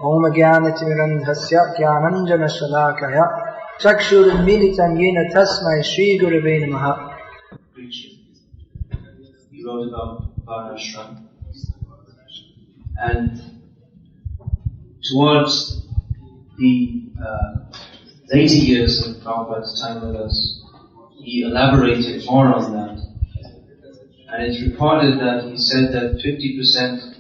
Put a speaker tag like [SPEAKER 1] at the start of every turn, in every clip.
[SPEAKER 1] Om Jnanatimirandhasya Jnananjana Shalakaya Chakshurunmilitam Yena Tasmai Shri Gurave Namaha.
[SPEAKER 2] He wrote about Varnashram. And towards the later years of Prabhupada's time with us, he elaborated more on that. And it's reported that he said that 50%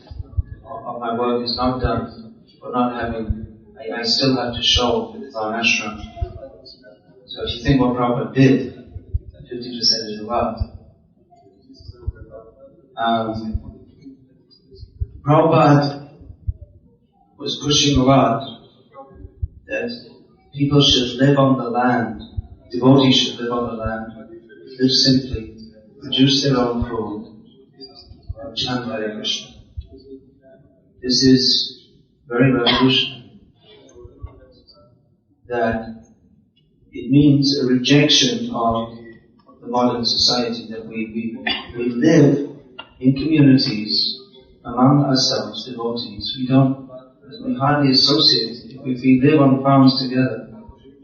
[SPEAKER 2] of my work is not done for not having, I still have to show Varnashram. So if you think what Prabhupada did, 50% is a lot. Prabhupada was pushing a lot that people should live on the land, devotees should live on the land, live simply, produce their own food, and chant Hare Krishna. This is very revolutionary. That it means a rejection of the modern society, that we live in communities among ourselves, devotees. We hardly associate. If we live on farms together,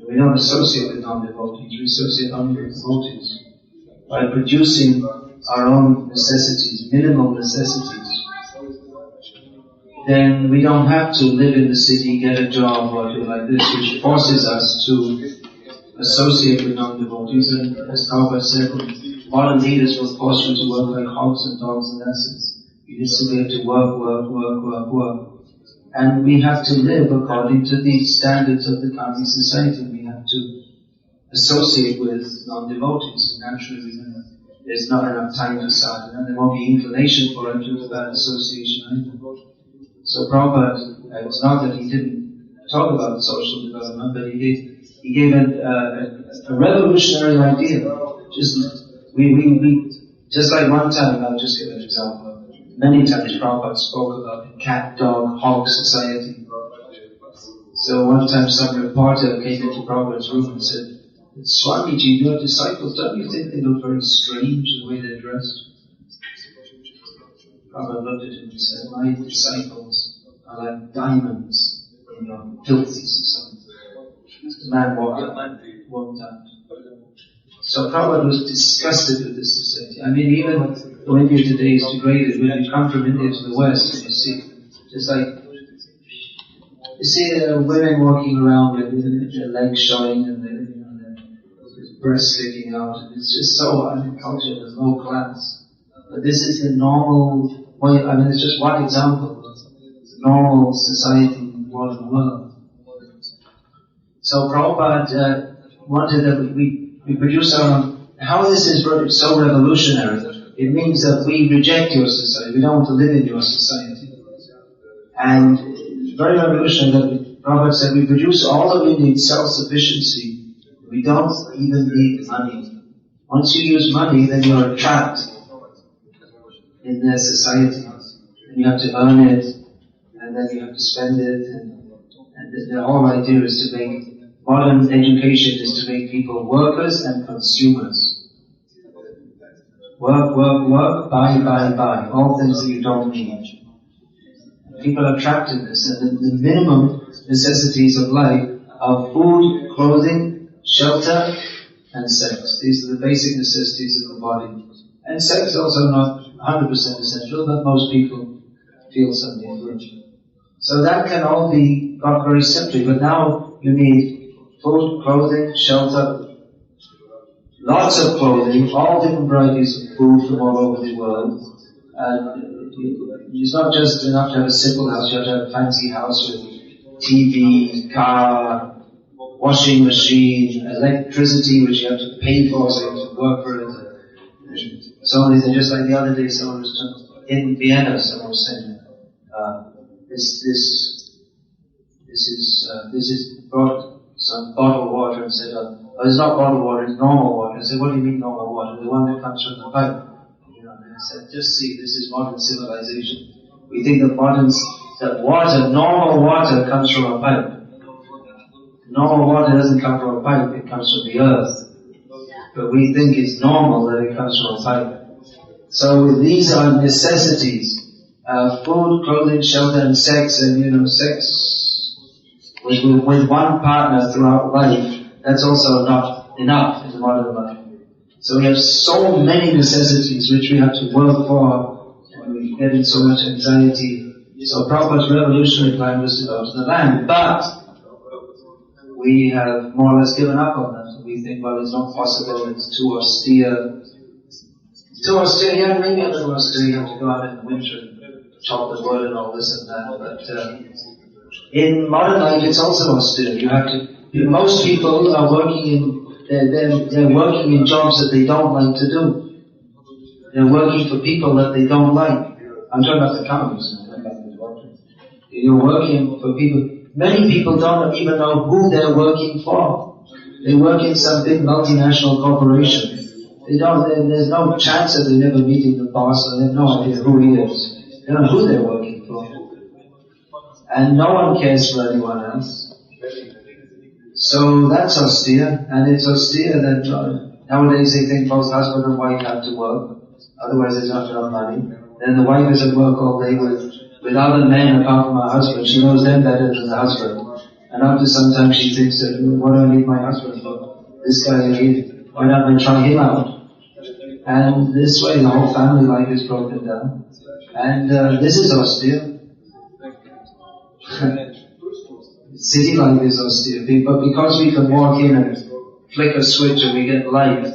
[SPEAKER 2] we don't associate with non-devotees, we associate only with devotees. By producing our own necessities, minimal necessities, then we don't have to live in the city, get a job or do like this, which forces us to associate with non-devotees. And as Prabhupada said, modern leaders will force you to work like hogs and dogs and asses. You just simply have to work. And we have to live according to the standards of the Kami society. We have to associate with non-devotees. Naturally, there's not enough time to start, and there won't be inclination for it to that association either. So Prabhupada, it's not that he didn't talk about social development, but he gave a revolutionary idea. Just like one time, I'll just give an example. Many times Prabhupada spoke about the cat, dog, hog society. So one time some reporter came into Prabhupada's room and said, Swamiji, your disciples, don't you think they look very strange the way they're dressed? Prabhupada looked at him and said, my disciples are like diamonds in your filthy society. The man walked out. So Prabhupada was disgusted with this society. I mean, even though India today is degraded, when you come from India to the West, and you see, just like, you see women walking around with their legs showing and their breasts sticking out, and it's just so uncultured and low class. But this is the normal way, I mean, it's just one example of normal society in the modern world. So Prabhupada wanted that we produce our own. How this is so revolutionary? It means that we reject your society. We don't want to live in your society. And it's very revolutionary that Prabhupada said we produce all that we need, self-sufficiency. We don't even need money. Once you use money, then you are trapped in their society. And you have to earn it, and then you have to spend it, and the whole idea is to make modern education is to make people workers and consumers. Work, buy, all things that you don't need. People are trapped in this, and the minimum necessities of life are food, clothing, shelter, and sex. These are the basic necessities of the body. And sex is also not 100% essential, but most people feel some need for it. So that can all be got very simply, but now you need food, clothing, shelter, lots of clothing, all different varieties of food from all over the world. It's not just enough to have a simple house, you have to have a fancy house with TV, car, washing machine, electricity which you have to pay for, so you have to work for it. So many things, just like the other day someone was in Vienna, someone was saying, this is brought some bottled water and said, it's not bottled water, it's normal water. I said, what do you mean normal water? The one that comes from the pipe. And I said, just see, this is modern civilization. We think that normal water comes from a pipe. Normal water doesn't come from a pipe, it comes from the earth. But we think it's normal that it comes from a pipe. So these are necessities. Food, clothing, shelter, and sex. And sex with one partner throughout life, that's also not enough in the modern life. So we have so many necessities which we have to work for, and we get in so much anxiety. So Prabhupada's revolutionary plan was to go to the land, but we have more or less given up on that. We think, well, it's not possible, it's too austere. Too austere, yeah, maybe a little austere, you have to go out in the winter and chop the wood and all this and that, but in modern life it's also austere. You have to, most people are working they're working in jobs that they don't like to do. They're working for people that they don't like. I'm talking about the communists. You're working for people. Many people don't even know who they're working for. They work in some big multinational corporation. There's no chance of them ever meeting the boss, and they have no idea who he is. They don't know who they're working for. And no one cares for anyone else. So that's austere, and it's austere that nowadays they think both husband and wife have to work, otherwise there's not enough money. Then the wife is at work all day with other men apart from her husband. She knows them better than the husband. And after some time she thinks that, what do I need my husband for? This guy here, why don't I try him out? And this way the whole family life is broken down. And this is austere. City life is austere, but because we can walk in and flick a switch and we get light,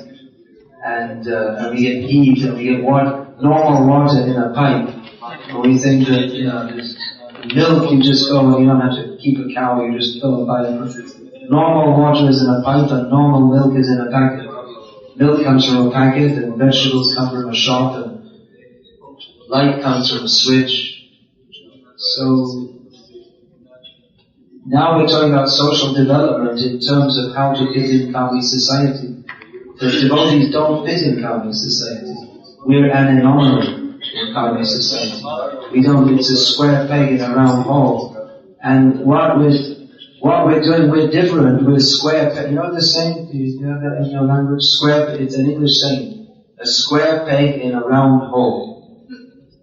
[SPEAKER 2] and we get heat, and we get normal water in a pipe, and we think that, there's milk, you just go and you don't have to keep a cow, you just fill a pipe. Normal water is in a pipe and normal milk is in a packet. Milk comes from a packet and vegetables come from a shop and light comes from a switch. So, now we're talking about social development in terms of how to fit in Kami society. The devotees don't fit in Kami society. We're an anomaly in Kami society. It's a square peg in a round hole. And what we're doing, we're different. We're square peg. You know the saying? You know that in your language? Square, it's an English saying. A square peg in a round hole.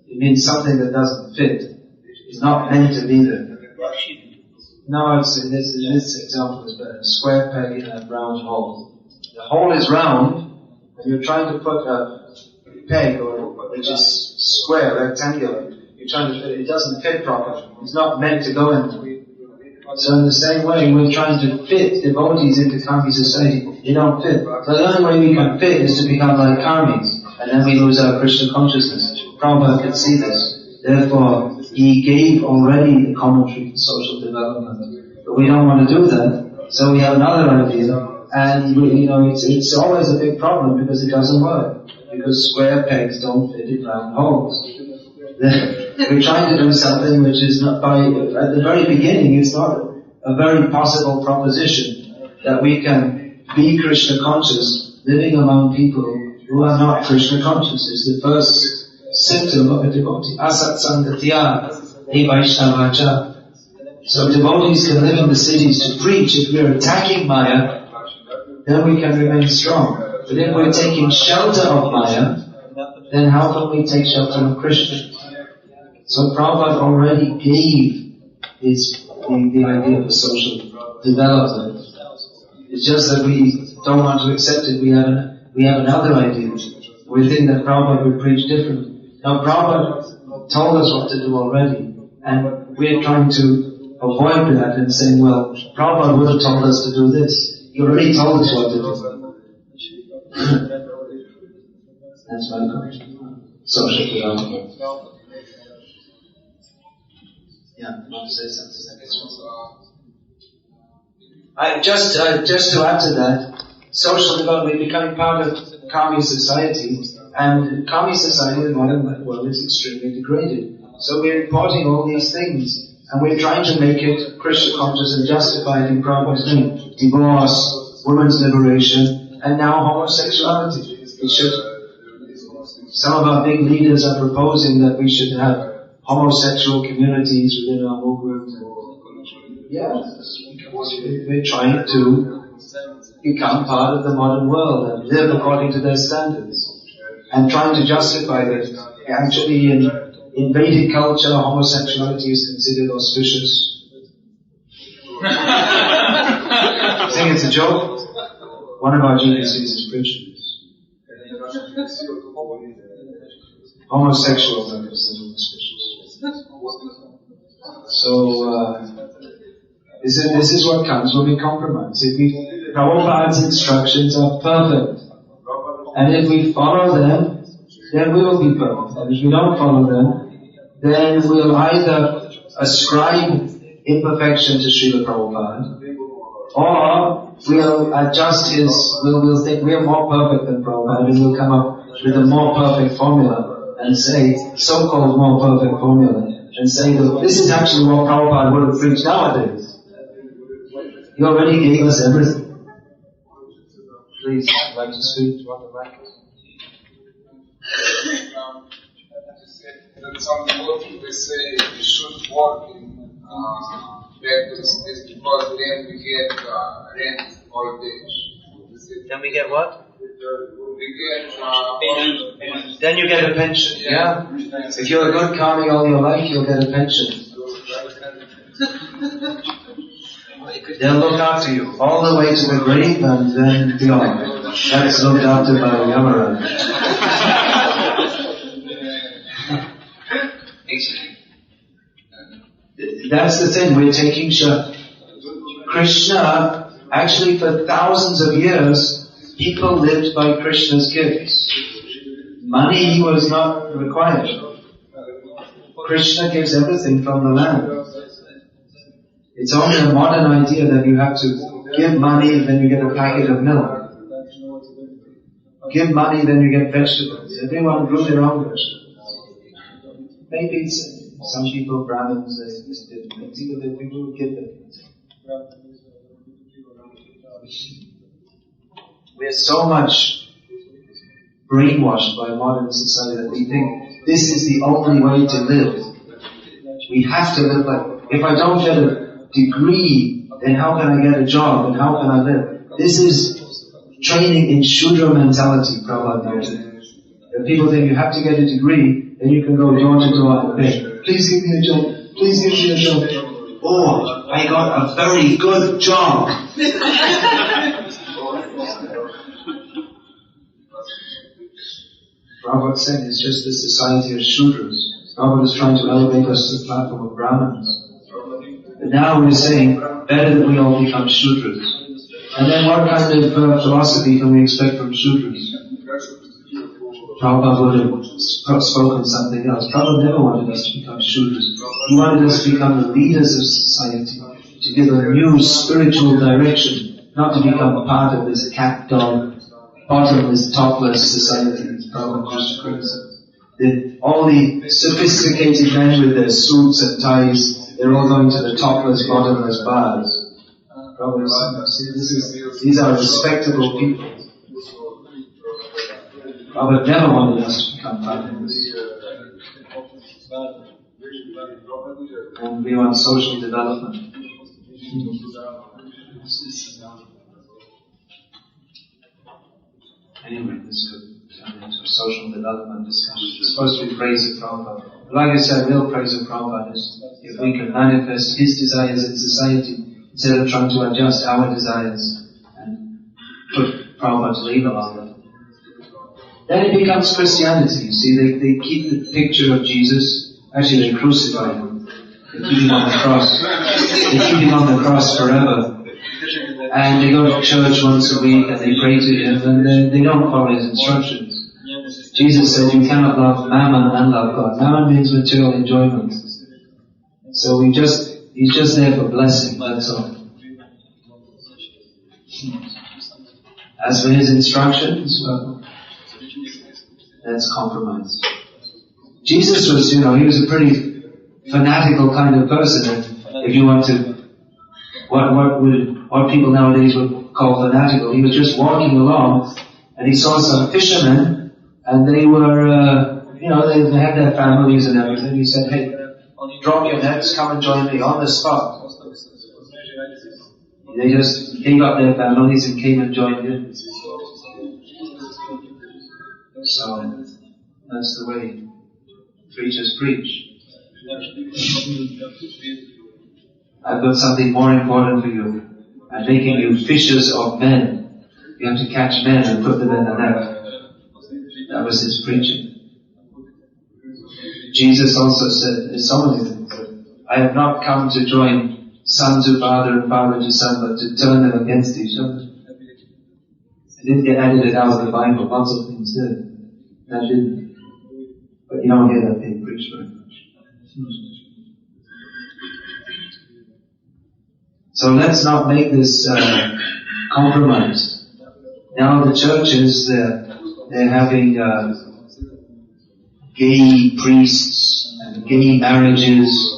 [SPEAKER 2] It means something that doesn't fit. It's not meant to be there. No, this example is better. A square peg in a round hole. The hole is round, and you're trying to put a peg, which is square, rectangular. You're trying to fit it. It doesn't fit properly. It's not meant to go into. So in the same way, we're trying to fit devotees into Kami society. They don't fit. So the only way we can fit is to become like Karmis, and then we lose our Krishna consciousness. Prabhupada could see this. Therefore, he gave already the commentary for social development. But we don't want to do that, so we have another idea. And it's always a big problem because it doesn't work. Because square pegs don't fit in round holes. We're trying to do something which is not at the very beginning, it's not a very possible proposition that we can be Krishna conscious living among people who are not Krishna conscious. It's the first symptom of a devotee. Asat sangatya e vaishnavacha. So devotees can live in the cities to preach. If we're attacking Maya, then we can remain strong. But if we're taking shelter of Maya, then how can we take shelter of Krishna? So Prabhupada already gave the idea of social development. It's just that we don't want to accept it. We have another idea. We think that Prabhupada would preach differently. Now Prabhupada told us what to do already, and we're trying to avoid that and saying, well, Prabhupada would have told us to do this. He already told us what to do. That's my question. Social development. Yeah, you want to say something? Just to add to that, social development, becoming part of Kami society, and Kami society in the modern world is extremely degraded. So we're importing all these things, and we're trying to make it Krishna conscious and justified in Prabhupada's name. Divorce, women's liberation, and now homosexuality. Some of our big leaders are proposing that we should have homosexual communities within our movement. Yes, we're trying to become part of the modern world and live according to their standards. And trying to justify that actually in Vedic culture homosexuality is considered auspicious. a joke? One of our GPCs is preaching. Homosexual suspicious. So, this is what comes when we compromise. Prabhupada's instructions are perfect. And if we follow them, then we will be perfect. And if we don't follow them, then we'll either ascribe imperfection to Srila Prabhupada, or we'll adjust we'll think we're more perfect than Prabhupada, and we'll come up with a more perfect formula and say, so-called more perfect formula, and say that this is actually what Prabhupada would have preached nowadays. He already gave us everything. Please, I'd like to speak. Want the mic?
[SPEAKER 3] That some people they say we should work in practice this because then we get rent old age.
[SPEAKER 2] Then we get what?
[SPEAKER 3] We get
[SPEAKER 2] then you get a pension, yeah? If you're a good karmi all your life, you'll get a pension. They'll look after you all the way to the grave and then beyond. That's looked after by Yamaraj. That's the thing, we're taking Krishna, actually for thousands of years, people lived by Krishna's gifts. Money was not required. Krishna gives everything from the land. It's only a modern idea that you have to give money, then you get a packet of milk. Give money, then you get vegetables. Everyone grew their own vegetables. Maybe some people, Brahmins, they did plenty, but then people would give them. We're so much brainwashed by modern society that we think this is the only way to live. We have to live like, if I don't get a degree, then how can I get a job and how can I live? This is training in Shudra mentality, Prabhupada noted. People think you have to get a degree, then you can go door to door and beg. Please give me a job. Please give me a job. Oh, I got a very good job. Prabhupada said it's just the society of Shudras. Prabhupada is trying to elevate us to the platform of Brahmins. But now we're saying, better that we all become Shudras. And then what kind of philosophy can we expect from Shudras? Prabhupada would have spoken something else. Prabhupada never wanted us to become Shudras. He wanted us to become the leaders of society, to give a new spiritual direction, not to become part of this cat dog, bottomless, topless society. Prabhupada just criticized. All the sophisticated men with their suits and ties, they're all going to the topless, bottomless bars. Prabhupada said, these are respectable people. Prabhupada never wanted us to become part of this. And we want social development. Anyway, this is a social development discussion. It's supposed to be praise of Prabhupada. But like I said, real praise of Prabhupada is if we can manifest his desires in society instead of trying to adjust our desires and put Prabhupada's lever on them. Then it becomes Christianity. You see, they keep the picture of Jesus. Actually, they crucify him. They keep him on the cross. They keep him on the cross forever. And they go to church once a week and they pray to him and they don't follow his instructions. Jesus said you cannot love mammon and love God. Mammon means material enjoyment. So he's just there for blessing, that's all. As for his instructions, well, that's compromise. Jesus was, he was a pretty fanatical kind of person. And if you want to, what people nowadays would call fanatical, he was just walking along and he saw some fishermen and they were, they had their families and everything. He said, hey, drop your nets, come and join me on the spot. They just gave up their families and came and joined him. So, that's the way preachers preach. I've got something more important for you. and making you fishers of men. You have to catch men and put them in the net. That was his preaching. Jesus also said, so many things, I have not come to join son to father and father to son, but to turn them against each other. It didn't get edited out of the Bible, lots of things did. That didn't. But you don't hear that being preached very much. So let's not make this compromise. Now the churches, they're having gay priests and gay marriages.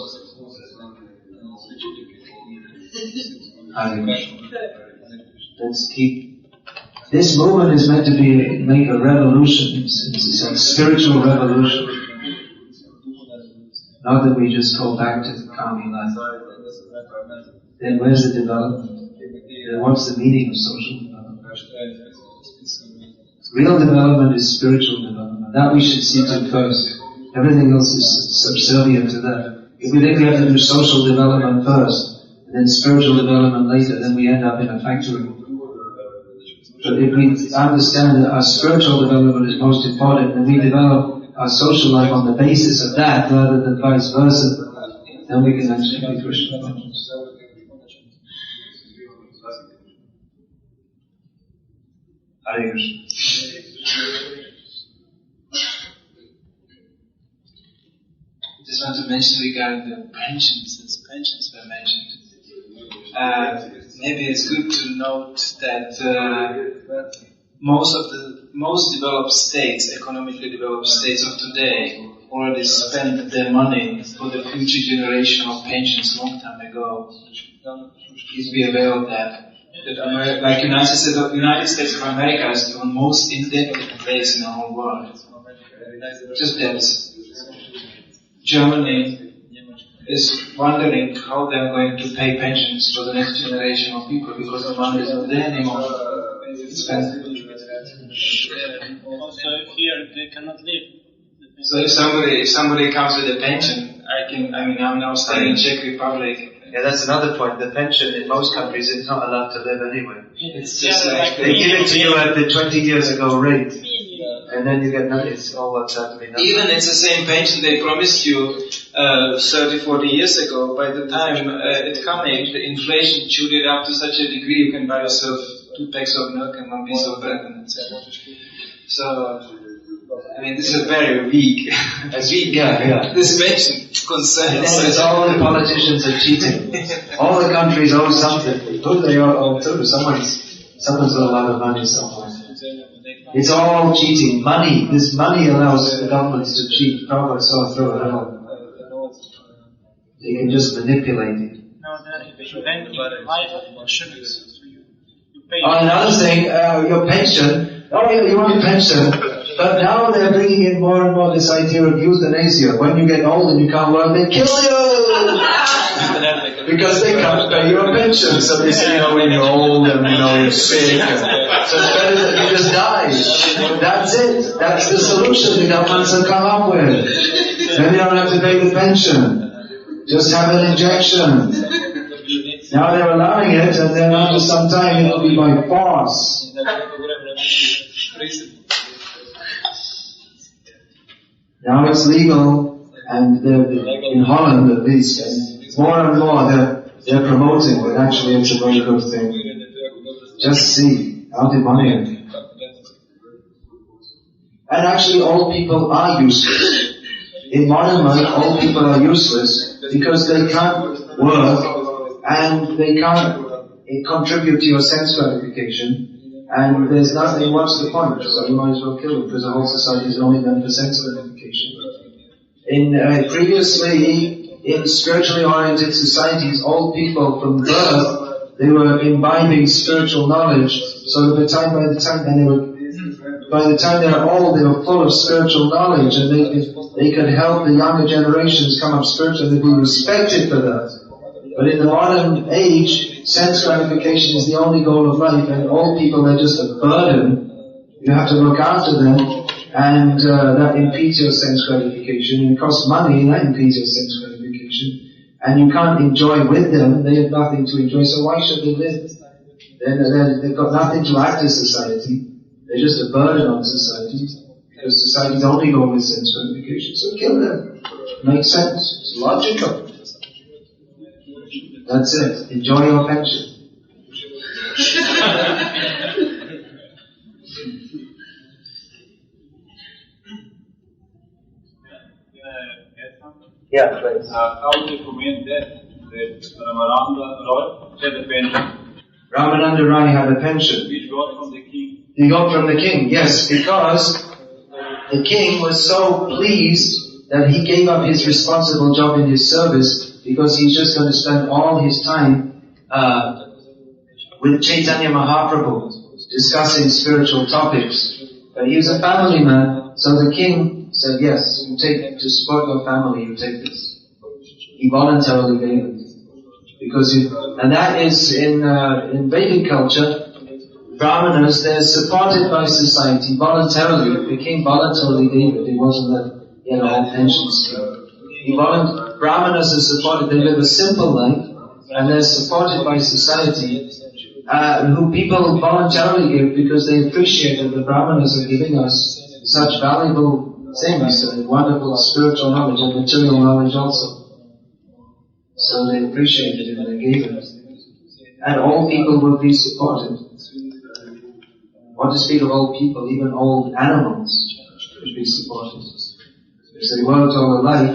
[SPEAKER 2] Let's keep. This movement is meant to make a revolution. It's a spiritual revolution. Not that we just go back to the kami life. Then where's the development? Then what's the meaning of social development? Real development is spiritual development. That we should see to first. Everything else is subservient to that. If we think we have to do social development first, and then spiritual development later, then we end up in a factory. But if we understand that our spiritual development is most important, and we develop our social life on the basis of that, rather than vice versa, then we can actually be Krishna conscious. Hare Krishna.
[SPEAKER 4] I just want to mention regarding the pensions, since pensions were mentioned. Maybe it's good to note that most developed states, economically developed states of today, already spent their money for the future generation of pensions long time ago. Please be aware of that. Like United States of America is the most indebted place in the whole world. Just that Germany is wondering how they are going to pay pensions for the next generation of people because the money is not there anymore. It's expensive.
[SPEAKER 5] Also here they cannot live.
[SPEAKER 4] So if somebody comes with a pension, I'm now staying in Czech Republic.
[SPEAKER 2] Yeah, that's another point. The pension in most countries is not allowed to live anyway.
[SPEAKER 4] It's just like
[SPEAKER 2] they give it to you at the 20 years ago rate, and then you get nothing. It's all what's happening.
[SPEAKER 4] Even it's the same pension they promised you 30, 40 years ago. By the time it coming, the inflation chewed it up to such a degree you can buy yourself 2 packs of milk and 1 piece of bread, and etc. So, this is a very weak, this mention concerns.
[SPEAKER 2] It's all the politicians are cheating. All the countries owe something. Who they owe too? Someone's got a lot of money somewhere. It's all cheating. Money. This money allows the governments to cheat. Prabhupada saw through it all. They can just manipulate it.
[SPEAKER 5] No, they're inventing life insurance. You pay.
[SPEAKER 2] Another thing, your pension. Oh yeah, you want a pension. But now they're bringing in more and more this idea of euthanasia. When you get old and you can't work, they kill you! Because they can't pay your pension. So they say, when you're old and you're sick. So it's better that you just die. That's it. That's the solution the governments have come up with. Then you don't have to pay the pension. Just have an injection. Now they're allowing it, and then after some time it will be by force. Now it's legal, and in Holland at least, and more and more they're promoting it. Actually, it's a very good thing. Just see how demonic. And actually, old people are useless. In modern life, old people are useless because they can't work and they can't contribute to your sense gratification. And there's nothing, what's the point? So you might as well kill them because the whole society is only meant for sense gratification. Previously, in spiritually oriented societies, old people from birth, they were imbibing spiritual knowledge. So by the time they're old, they were full of spiritual knowledge, and they could help the younger generations come up spiritually and be respected for that. But in the modern age, sense gratification is the only goal of life, and old people are just a burden. You have to look after them, and that impedes your sense gratification. And it costs money, and that impedes your sense gratification. and you can't enjoy with them, they have nothing to enjoy, so why should they live? They've got nothing to add to society. They're just a burden on society, because society's only goal is sense gratification. So kill them. Makes sense. It's logical. That's it. Enjoy your pension.
[SPEAKER 1] Yeah, please.
[SPEAKER 5] How do you comment that Ramananda Roy had a pension?
[SPEAKER 2] Ramananda Rai had a pension.
[SPEAKER 5] Which got from the king.
[SPEAKER 2] He got from the king, yes, because the king was so pleased that he gave up his responsible job in his service, because he's just going to spend all his time with Chaitanya Mahaprabhu, discussing spiritual topics. But he was a family man, so the king said, yes, you take, to support your family, you take this. He voluntarily gave it. And that is in Vedic culture, Brahmanas, they're supported by society voluntarily. The king voluntarily gave it. It wasn't that he had a whole pension scheme. Brahmanas are supported, they live a simple life, and they're supported by society, who people voluntarily give because they appreciate that the Brahmanas are giving us such valuable things, wonderful spiritual knowledge and material knowledge also. So they appreciated it and they gave it. And all people will be supported. What to speak of old people, even old animals should be supported. Because they worked all their life,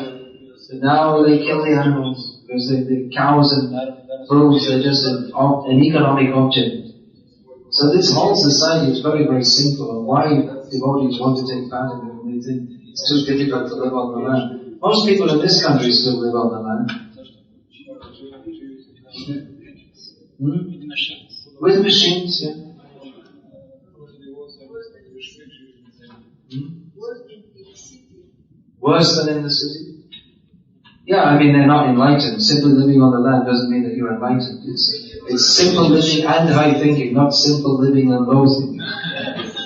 [SPEAKER 2] but now they kill the animals, because the cows and bulls are just an economic object. So this whole society is very, very simple. Why devotees want to take part in it when they think it's too difficult to live on the land? Most people in this country still live on the land. With machines, yeah. Worse than in the city? Yeah, I mean they're not enlightened. Simply living on the land doesn't mean that you're enlightened. It's simple living and high thinking, not simple living and low thinking.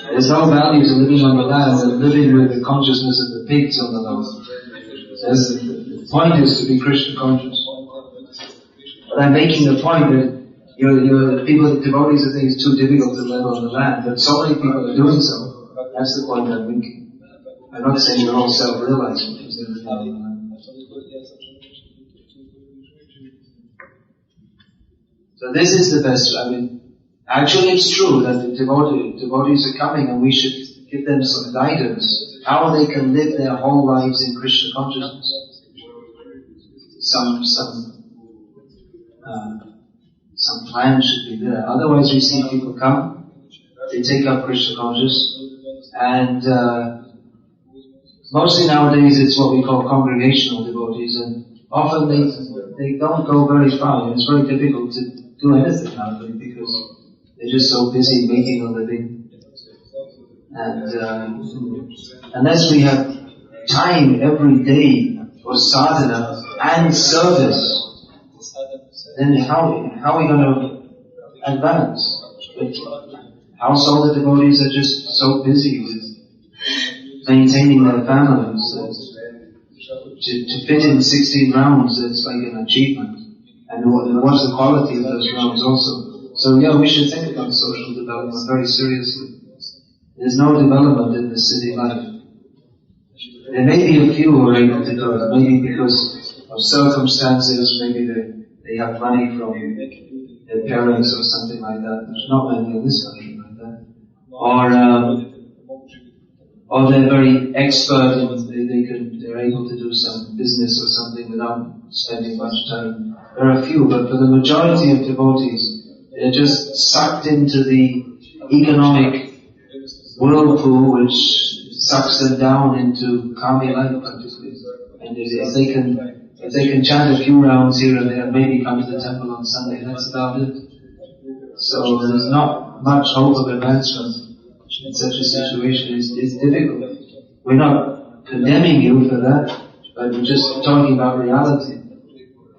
[SPEAKER 2] There's no value to living on the land and living with the consciousness of the pigs on the land. The point is to be Krishna conscious. But I'm making the point that the devotees think it's too difficult to live on the land, but so many people are doing so. That's the point I'm making. I'm not saying you're all self-realized because they're living on the land. So this is the best. I mean, actually it's true that the devotees are coming and we should give them some guidance, how they can live their whole lives in Krishna consciousness. Some plan should be there. Otherwise we see people come, they take up Krishna consciousness, and mostly nowadays it's what we call congregational devotees, and often they don't go very far. It's very difficult to do anything nowadays because they're just so busy making a living. And unless we have time every day for sadhana and service, then how are we going to advance? But household devotees are just so busy with maintaining their families. To fit in 16 rounds, it's like an achievement. And what's the quality of those rounds also? So yeah, we should think about social development very seriously. There's no development in the city life. There may be a few who are able to do it, maybe because of circumstances, maybe they have money from their parents or something like that. There's not many in this country like that. Or they're very expert and they're able to do some business or something without spending much time. There are a few, but for the majority of devotees, they're just sucked into the economic whirlpool which sucks them down into kami life practically. And if they can chant a few rounds here and there, maybe come to the temple on Sunday, that's about it. So there's not much hope of advancement in such a situation. It's difficult. We're not condemning you for that, but we're just talking about reality.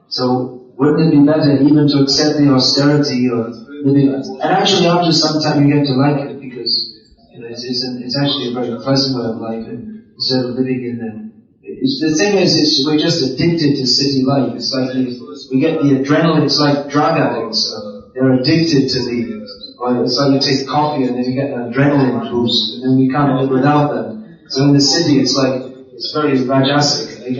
[SPEAKER 2] So wouldn't it be better even to accept the austerity of living? And actually after some time you get to like it because it's actually a very pleasant way of life, and instead of living in the thing is, we're just addicted to city life. It's like we get the adrenaline. It's like drug addicts. They're addicted to it's like you take coffee and then you get an adrenaline boost, and then we can't live without them. So in the city, it's very rajasic. We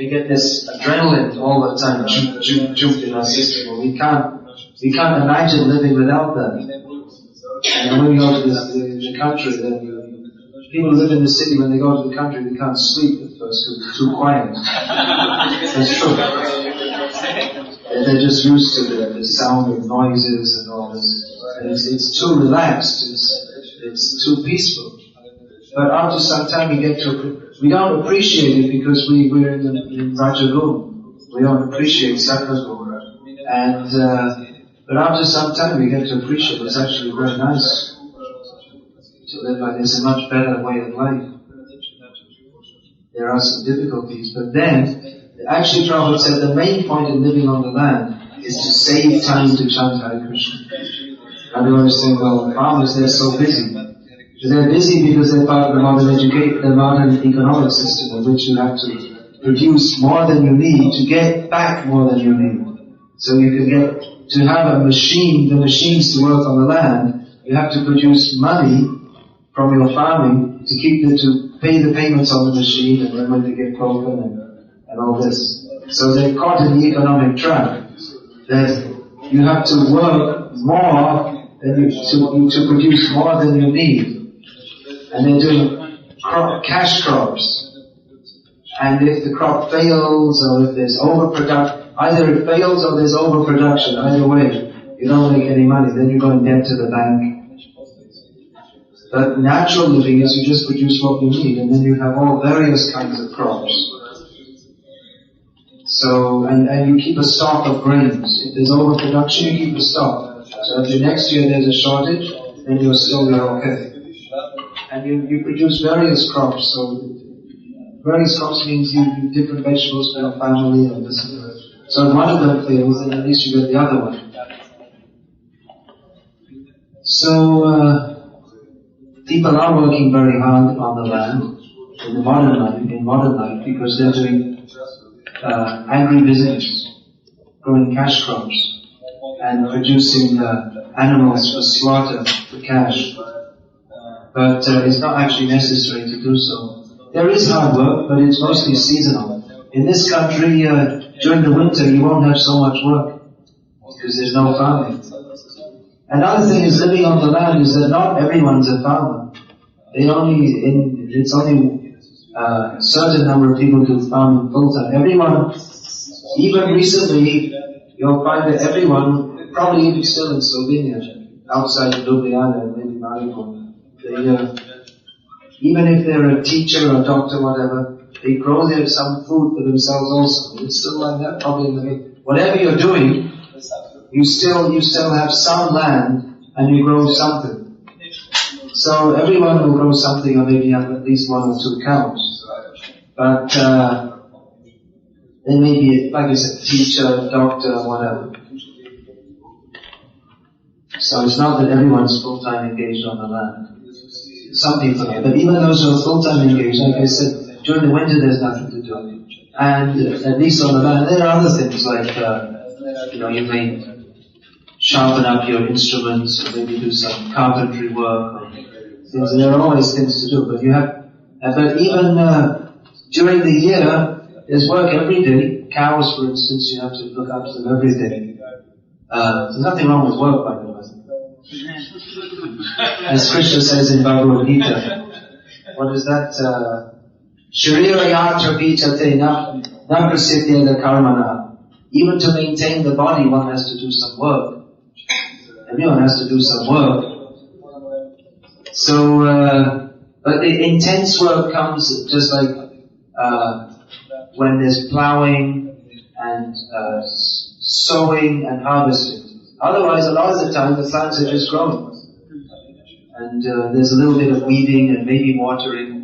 [SPEAKER 2] get this adrenaline all the time, jump in our system. We can't imagine living without them. And when we go to the country, then people who live in the city, when they go to the country, they can't sleep at first because it's too quiet. That's true. They're just used to the sound of noises and all this. And it's too relaxed. It's too peaceful. But after some time, we don't appreciate it because we're in Rajagun. We don't appreciate Sakhagun. But after some time, we get to appreciate it's actually very nice to live like this, a much better way of life. There are some difficulties, but then, actually Prabhupada said the main point in living on the land is to save time to chant Hare Krishna. Otherwise saying, well, farmers, they're so busy. They're busy because they're part of the modern economic system in which you have to produce more than you need to get back more than you need. So you can to have the machines to work on the land, you have to produce money from your farming to pay the payments on the machine, and then when they get broken and all this. So they're caught in the economic trap that you have to work more to produce more than you need. And they're doing cash crops. And if the crop fails, or if there's overproduction, either it fails or there's overproduction, either way, you don't make any money, then you go in debt to the bank. But natural living is you just produce what you need, and then you have all various kinds of crops. So, and you keep a stock of grains. If there's overproduction, you keep a stock. So if the next year there's a shortage, then you're okay. And you produce various crops, so various crops means you do different vegetables for your family and this and that. So if one of them fails, then at least you get the other one. So, people are working very hard on the land, in modern life, because they're doing agribusiness, growing cash crops, and producing animals for slaughter, for cash. But it's not actually necessary to do so. There is hard work, but it's mostly seasonal. In this country, during the winter, you won't have so much work, because there's no farming. Another thing is living on the land is that not everyone's a farmer. It's only a certain number of people do farming full time. Everyone, even recently, you'll find that everyone, probably even still in Slovenia, outside Ljubljana and maybe Maribor, even if they're a teacher or doctor, whatever, they grow some food for themselves also. It's still like that, probably. Whatever you're doing, you still have some land and you grow something. So everyone will grow something, or maybe have at least one or two cows. But they may be, like I said, teacher, doctor, whatever. So it's not that everyone's full-time engaged on the land. Some people are, but even those who are full-time engaged, like I said, during the winter there's nothing to do. And at least on the land, there are other things like, you may sharpen up your instruments, or maybe do some carpentry work, or things. There are always things to do, but but even during the year, there's work every day. Cows, for instance, you have to look after them every day. There's nothing wrong with work, by the way. As Krishna says in Bhagavad Gita, what is that? Sharira yatra vichate na prasiddhyada karmana. Even to maintain the body, one has to do some work. Everyone has to do some work. So, but the intense work comes just like when there's plowing and sowing and harvesting. Otherwise, a lot of the time, the plants are just growing. And there's a little bit of weeding and maybe watering.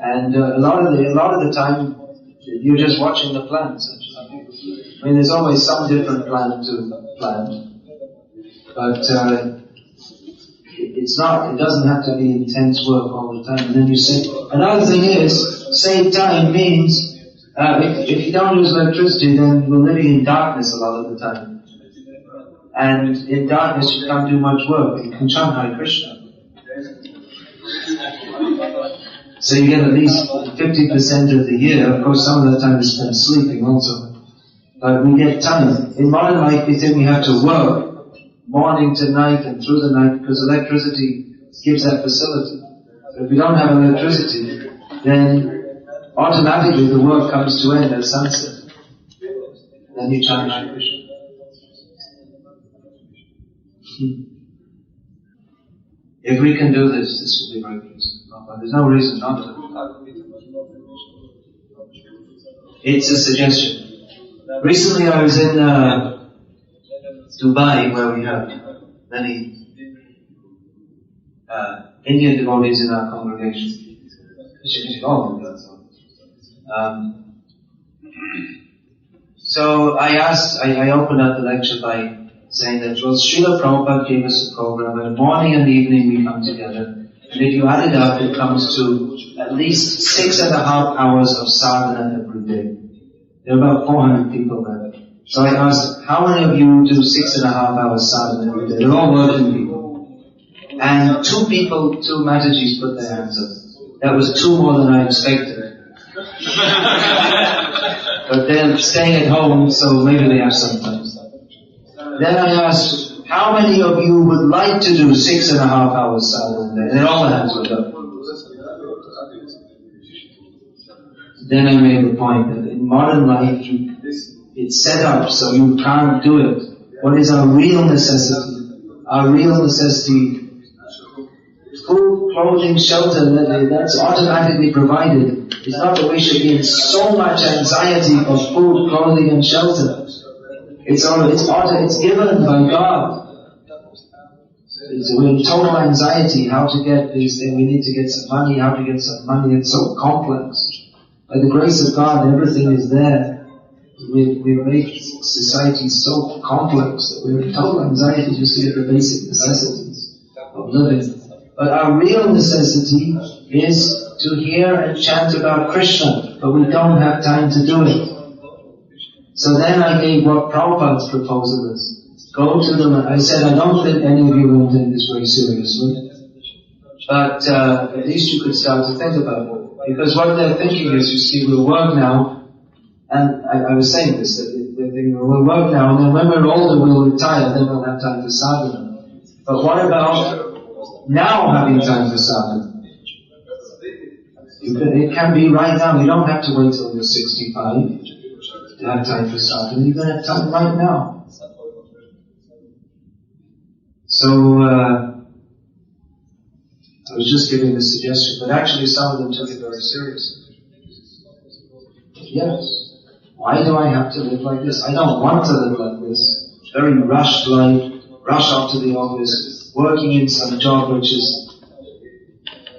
[SPEAKER 2] And a lot of the time, you're just watching the plants. Actually. I mean, there's always some different plant to plant. But it doesn't have to be intense work all the time. And then you say, another thing is, save time means if you don't use electricity, then we're living in darkness a lot of the time. And in darkness you can't do much work, but you can chant Hare Krishna. So you get at least 50% of the year. Of course, some of the time is spent sleeping also. But we get time. In modern life, we think we have to work morning to night and through the night because electricity gives that facility. But if we don't have electricity, then automatically the work comes to end at sunset. Then you chant Hare Krishna. If we can do this, this will be very pleasing. But there's no reason not to. It's a suggestion. Recently I was in Dubai, where we have many Indian devotees in our congregation. So I opened up the lecture by saying that Srila Prabhupada gave us a program where morning and evening we come together, and if you add it up, it comes to at least 6.5 hours of sadhana every day. There are about 400 people there. So I asked, how many of you do 6.5 hours sadhana every day? They're all working people. And two Matajis put their hands up. That was 2 more than I expected. But they're staying at home, so maybe they have some time. Then I asked, how many of you would like to do 6.5 hours sadhana? And all the hands went up. Then I made the point that in modern life, it's set up so you can't do it. What is our real necessity? Our real necessity, food, clothing, shelter, that's automatically provided. It's not that we should be in so much anxiety for food, clothing and shelter. It's given by God. We're in total anxiety how to get these things. We need to get some money, how to get some money. It's so complex. By the grace of God, everything is there. We make society so complex that we're in total anxiety just to get the basic necessities of living. But our real necessity is to hear and chant about Krishna, but we don't have time to do it. So then I gave what Prabhupada's proposal is. Go to them. I said, I don't think any of you will take this very seriously. But at least you could start to think about it. Because what they're thinking is, you see, we'll work now, and I was saying this, that they're thinking, we'll work now, and then when we're older we'll retire, then we'll have time for sadhana. But what about now having time for sadhana? It can be right now. You don't have to wait till you're 65 to have time for sadhana. You can have time right now. So, I was just giving this suggestion, but actually some of them took it very seriously. Yes. Why do I have to live like this? I don't want to live like this. Very rushed life, rush off to the office, working in some job which is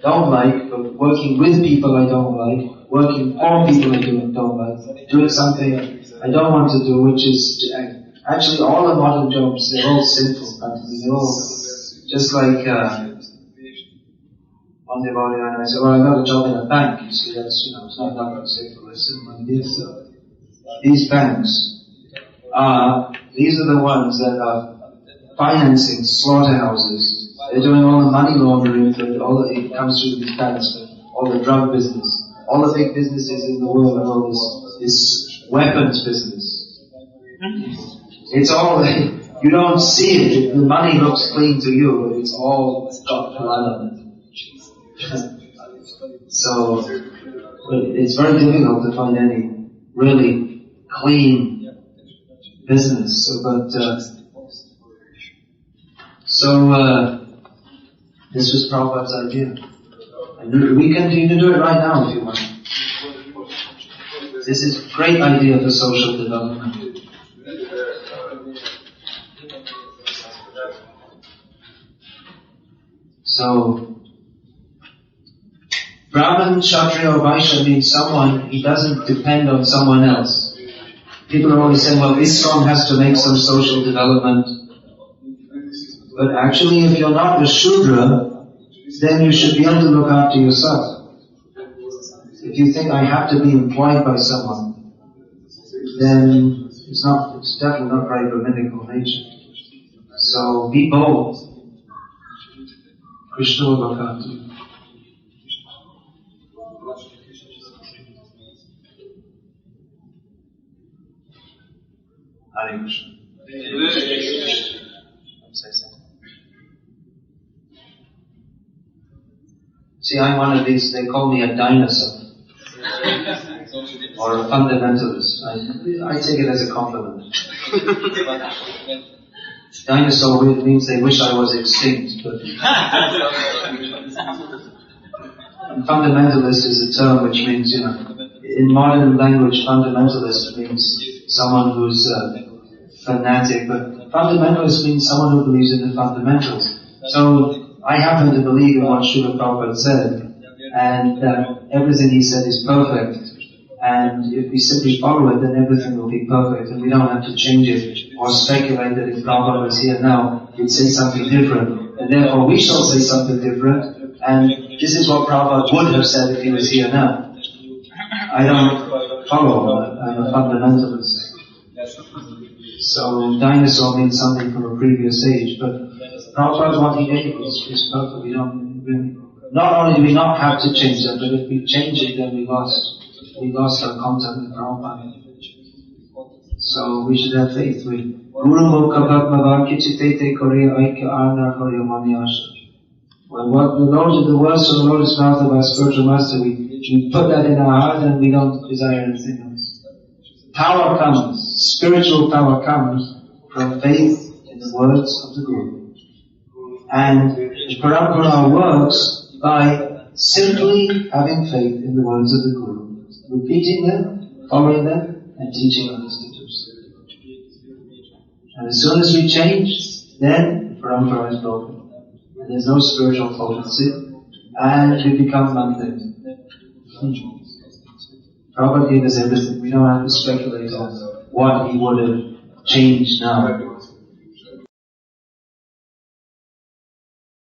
[SPEAKER 2] don't like, but working with people I don't like, working for people I don't like, doing something I don't want to do, which is actually all the modern jobs, they're all sinful practically. They're all just like one devotee and I said, well, I got a job in a bank. You see, that's, it's not that sinful, it's simple like this. These banks these are the ones that are financing slaughterhouses. They're doing all the money laundering for it comes through these banks, all the drug business, all the big businesses in the world, and all this weapons business. It's all, you don't see it. The money looks clean to you, but it's all got blood on it. So, it's very difficult to find any really clean business. This was Prabhupada's idea. And you can do it right now if you want. This is a great idea for social development. So, Brahman, Kshatriya or Vaishya means someone, he doesn't depend on someone else. People are always saying, well, ISKCON has to make some social development. But actually, if you're not a Shudra, then you should be able to look after yourself. If you think I have to be employed by someone, then it's definitely not very Brahminical nature. So be bold. Krishna will look after you. Hare Krishna. Say something. See, I'm one of these, they call me a dinosaur. Or a fundamentalist. I take it as a compliment. Dinosaur means they wish I was extinct, but fundamentalist is a term which means, in modern language, fundamentalist means someone who's fanatic, but fundamentalist means someone who believes in the fundamentals. So I happen to believe in what Srila Prabhupada said, and that everything he said is perfect. And if we simply follow it, then everything will be perfect, and we don't have to change it or speculate that if Prabhupada was here now, he'd say something different, and therefore we shall say something different, and this is what Prabhupada would have said if he was here now. I don't follow that. I'm a fundamentalist. So dinosaur means something from a previous age, but Prabhupada, what he gave is perfect. We don't really. Not only do we not have to change that, but if we change it, then we lost our contact with Prabhupada. So we should have faith. Guru Mukha Bhagavad Kichitete Korea Aika Arna Korea Manyasha. When the Lord of the words from the Lord's mouth of our spiritual master, we put that in our heart and we don't desire anything else. Power comes, spiritual power comes from faith in the words of the Guru. And the Parampara works by simply having faith in the words of the Guru, repeating them, following them, and teaching others to do so. And as soon as we change, then the Parampara is broken. And there's no spiritual potency, and we become mundane. Prabhupada gave us everything. We don't have to speculate on what he would have changed now.